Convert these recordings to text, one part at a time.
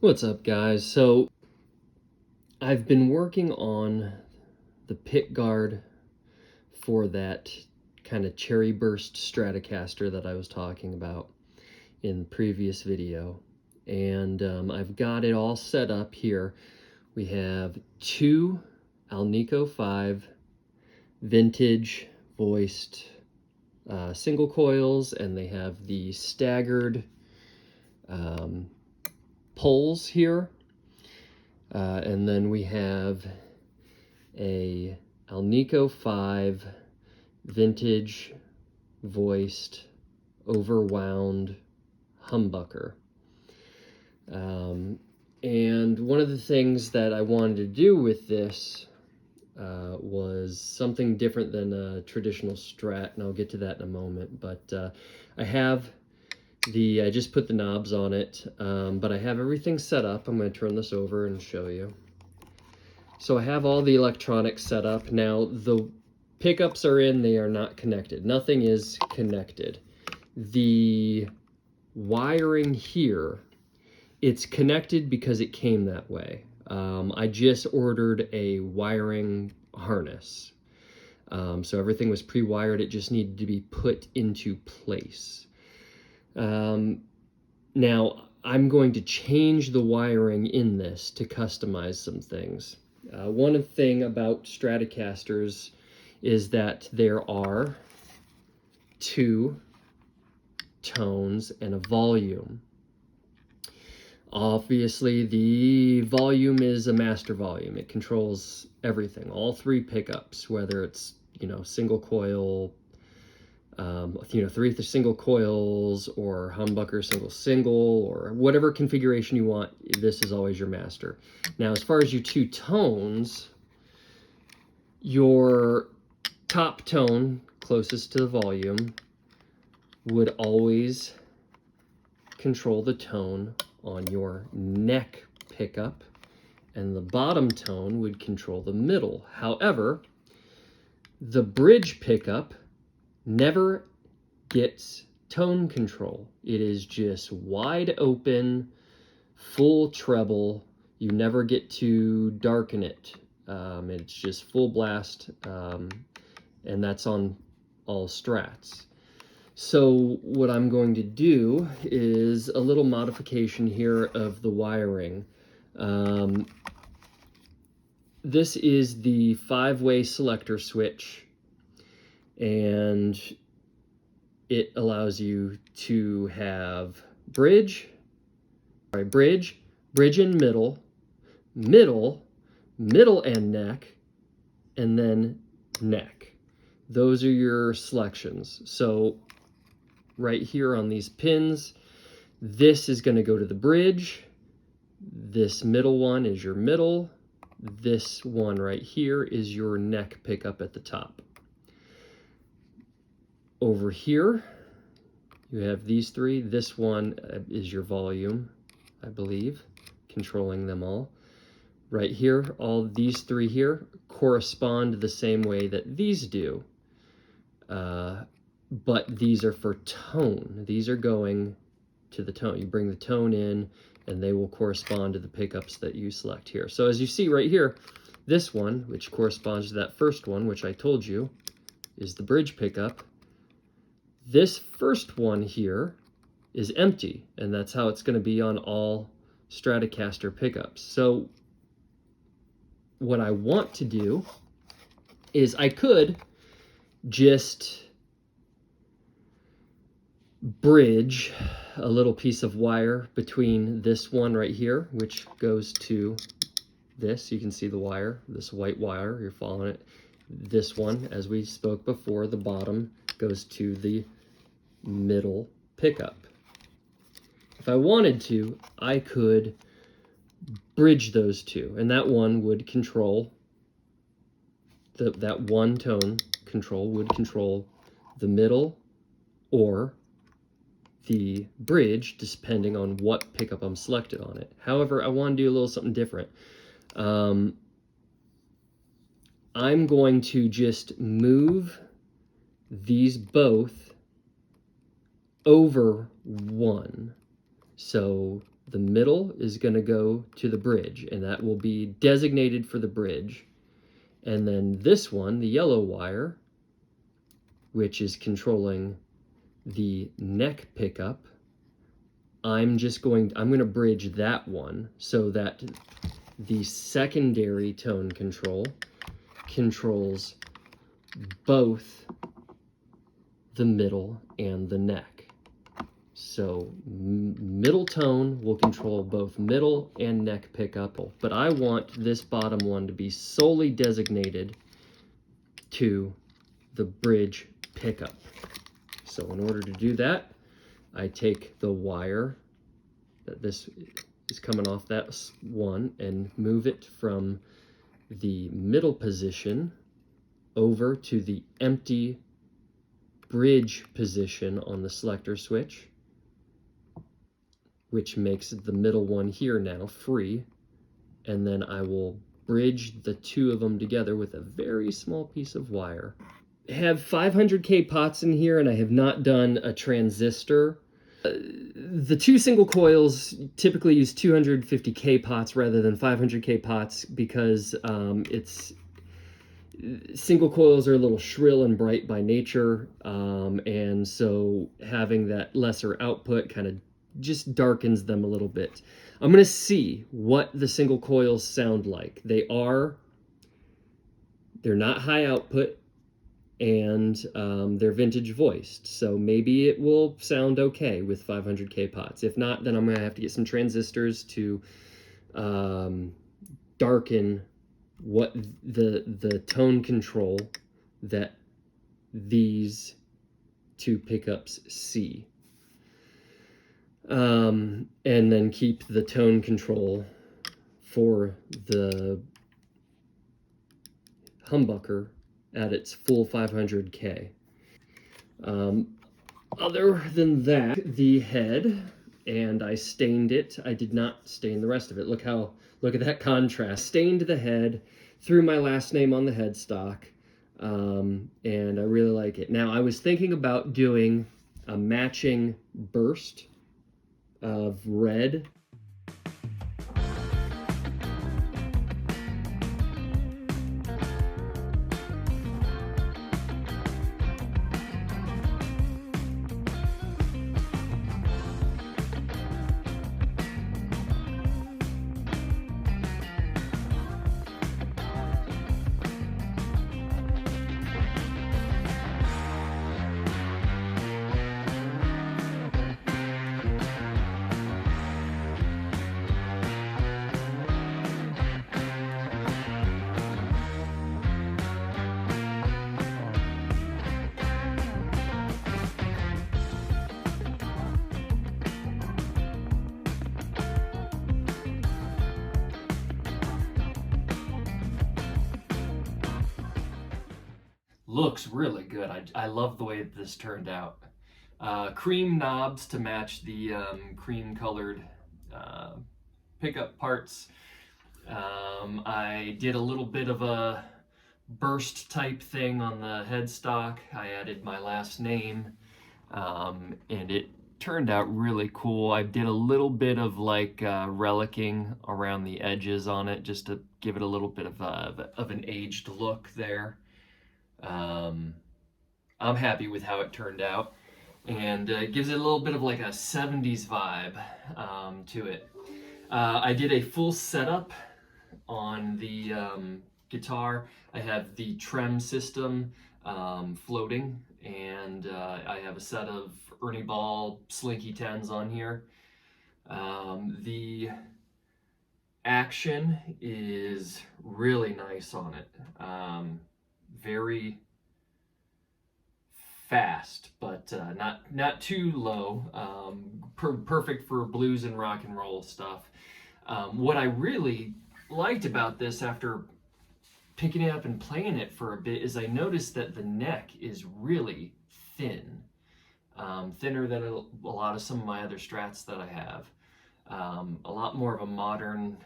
What's up, guys? So I've been working on the pick guard for that kind of cherry burst Stratocaster that I was talking about in the previous video, and I've got it all set up here. We have two Alnico 5 vintage voiced single coils, and they have the staggered poles here, and then we have a Alnico 5 vintage voiced overwound humbucker. And one of the things that I wanted to do with this was something different than a traditional Strat, and I'll get to that in a moment. But I just put the knobs on it, but I have everything set up. I'm going to turn this over and show you. So I have all the electronics set up. Now the pickups are in, they are not connected. Nothing is connected. The wiring here, it's connected because it came that way. I just ordered a wiring harness. So everything was pre-wired, it just needed to be put into place. Now, I'm going to change the wiring in this to customize some things. One thing about Stratocasters is that there are two tones and a volume. Obviously, the volume is a master volume. It controls everything, all three pickups, whether it's, single coil, three single coils, or humbucker single, or whatever configuration you want. This is always your master. Now, as far as your two tones, your top tone closest to the volume would always control the tone on your neck pickup, and the bottom tone would control the middle. However, the bridge pickup never gets tone control. It is just wide open, full treble. You never get to darken it. It's just full blast, and that's on all Strats. So what I'm going to do is a little modification here of the wiring. This is the 5-way selector switch, and it allows you to have bridge and middle and neck, and then neck. Those are your selections. So right here on these pins, this is going to go to the bridge. This middle one is your middle. This one right here is your neck pickup at the top. Over here, you have these three. This one is your volume, I believe, controlling them all. Right here, all these three here correspond the same way that these do. But these are for tone. These are going to the tone. You bring the tone in, and they will correspond to the pickups that you select here. So as you see right here, this one, which corresponds to that first one, which I told you is the bridge pickup. This first one here is empty, and that's how it's going to be on all Stratocaster pickups. So what I want to do is I could just bridge a little piece of wire between this one right here, which goes to this. You can see the wire, this white wire, you're following it. This one, as we spoke before, the bottom goes to the middle pickup. If I wanted to, I could bridge those two, and that one would control that one tone control would control the middle or the bridge, depending on what pickup I'm selected on it. However, I want to do a little something different. I'm going to just move these both over one. So The middle is going to go to the bridge, and that will be designated for the bridge. And then this one, the yellow wire, which is controlling the neck pickup, I'm going to bridge that one so that the secondary tone control controls both the middle and the neck. So middle tone will control both middle and neck pickup, but I want this bottom one to be solely designated to the bridge pickup. So in order to do that, I take the wire that this is coming off that one and move it from the middle position over to the empty bridge position on the selector switch, which makes the middle one here now free. And then I will bridge the two of them together with a very small piece of wire. I have 500K pots in here, and I have not done a transistor. The two single coils typically use 250K pots rather than 500K pots because single coils are a little shrill and bright by nature, and so having that lesser output kind of just darkens them a little bit. I'm going to see what the single coils sound like. They're not high output, and they're vintage voiced, so maybe it will sound okay with 500K pots. If not, then I'm going to have to get some transistors to darken what the tone control that these two pickups see, and then keep the tone control for the humbucker at its full 500K. Other than that, the head, and I stained it. I did not stain the rest of it. Look at that contrast. Stained the head, threw my last name on the headstock, and I really like it. Now, I was thinking about doing a matching burst of red. Looks really good. I love the way this turned out. Cream knobs to match the cream colored pickup parts. I did a little bit of a burst type thing on the headstock. I added my last name, and it turned out really cool. I did a little bit of like relicking around the edges on it just to give it a little bit of an aged look there. I'm happy with how it turned out, and it gives it a little bit of like a 70s vibe to it. I did a full setup on the guitar. I have the trem system floating, and I have a set of Ernie Ball Slinky 10s on here. The action is really nice on it. Very fast, but not too low. Perfect for blues and rock and roll stuff. What I really liked about this after picking it up and playing it for a bit is I noticed that the neck is really thin, thinner than a lot of some of my other Strats that I have. A lot more of a modern,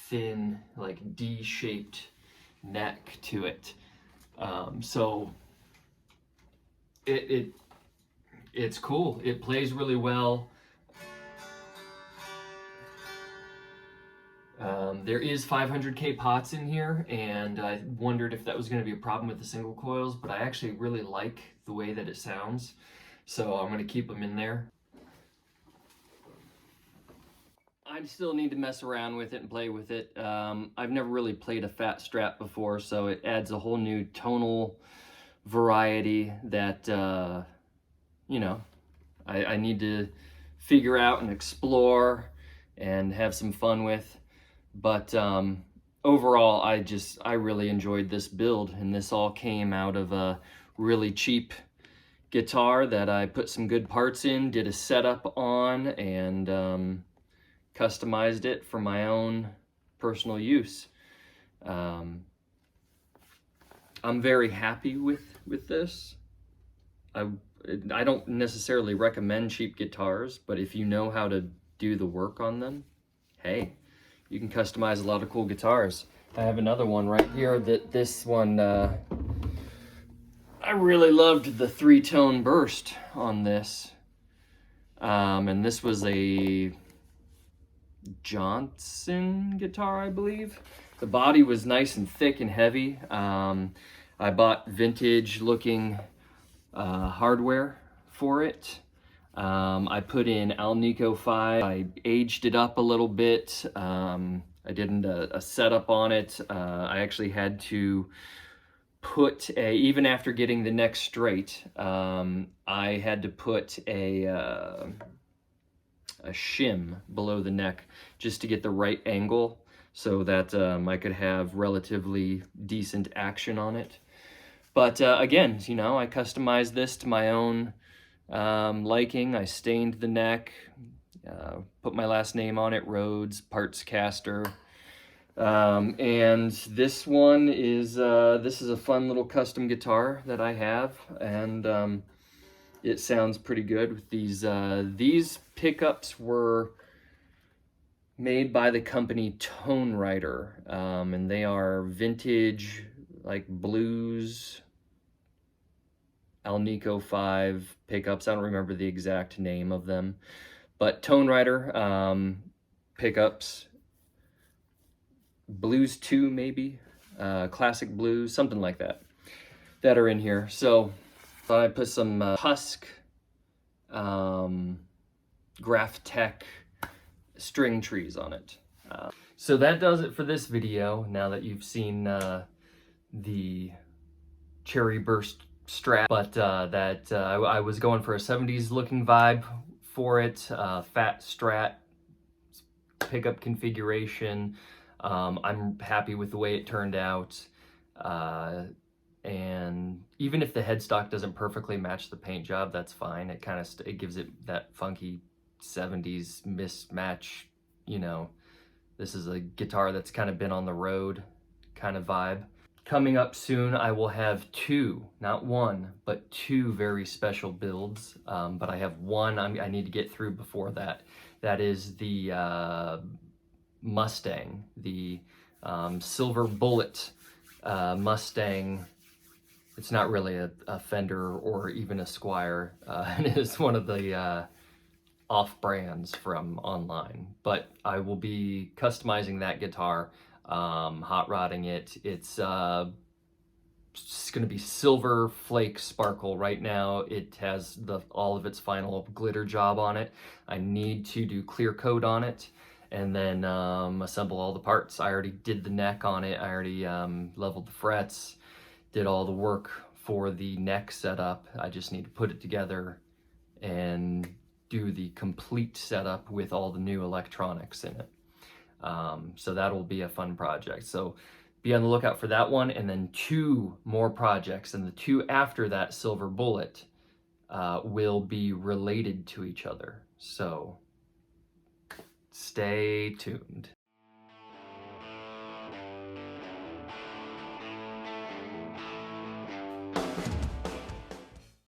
thin, like D-shaped neck to it. So it's cool. It plays really well. There is 500K pots in here, and I wondered if that was going to be a problem with the single coils, but I actually really like the way that it sounds, so I'm going to keep them in there. I still need to mess around with it and play with it. I've never really played a fat Strat before, so it adds a whole new tonal variety that, you know, I need to figure out and explore and have some fun with. But overall, I really enjoyed this build, and this all came out of a really cheap guitar that I put some good parts in, did a setup on, and customized it for my own personal use. I'm very happy with this. I don't necessarily recommend cheap guitars, but if you know how to do the work on them, hey, you can customize a lot of cool guitars. I have another one right here this one, I really loved the 3-tone burst on this. And this was a Johnson guitar, I believe. The body was nice and thick and heavy. I bought vintage looking hardware for it. I put in Alnico 5. I aged it up a little bit. I did a setup on it. I actually had to put even after getting the neck straight, I had to put a shim below the neck just to get the right angle so that I could have relatively decent action on it. But again, you know, I customized this to my own liking. I stained the neck, put my last name on it, Rhodes, PARTSCASTER. And this one is, this is a fun little custom guitar that I have, and it sounds pretty good with these pickups were made by the company Tone Rider, and they are vintage, like blues, Alnico 5 pickups. I don't remember the exact name of them, but Tone Rider pickups, Blues 2 maybe, Classic Blues, something like that, that are in here. So I put some Husk, Graph Tech string trees on it. So that does it for this video. Now that you've seen the Cherry Burst Strat, but I was going for a 70s looking vibe for it, fat Strat pickup configuration. I'm happy with the way it turned out, and even if the headstock doesn't perfectly match the paint job, that's fine. It kind of it gives it that funky 70s mismatch, you know. This is a guitar that's kind of been on the road kind of vibe. Coming up soon, I will have two, not one, but two very special builds. But I have one I need to get through before that. That is the Mustang, the Silver Bullet Mustang. It's not really a Fender or even a Squire. It is one of the off brands from online, but I will be customizing that guitar, hot rodding it. It's going to be silver flake sparkle. Right now it has all of its final glitter job on it. I need to do clear coat on it and then assemble all the parts. I already did the neck on it. I already leveled the frets, did all the work for the neck setup. I just need to put it together and do the complete setup with all the new electronics in it. So that'll be a fun project. So be on the lookout for that one, and then two more projects, and the two after that Silver Bullet will be related to each other. So stay tuned.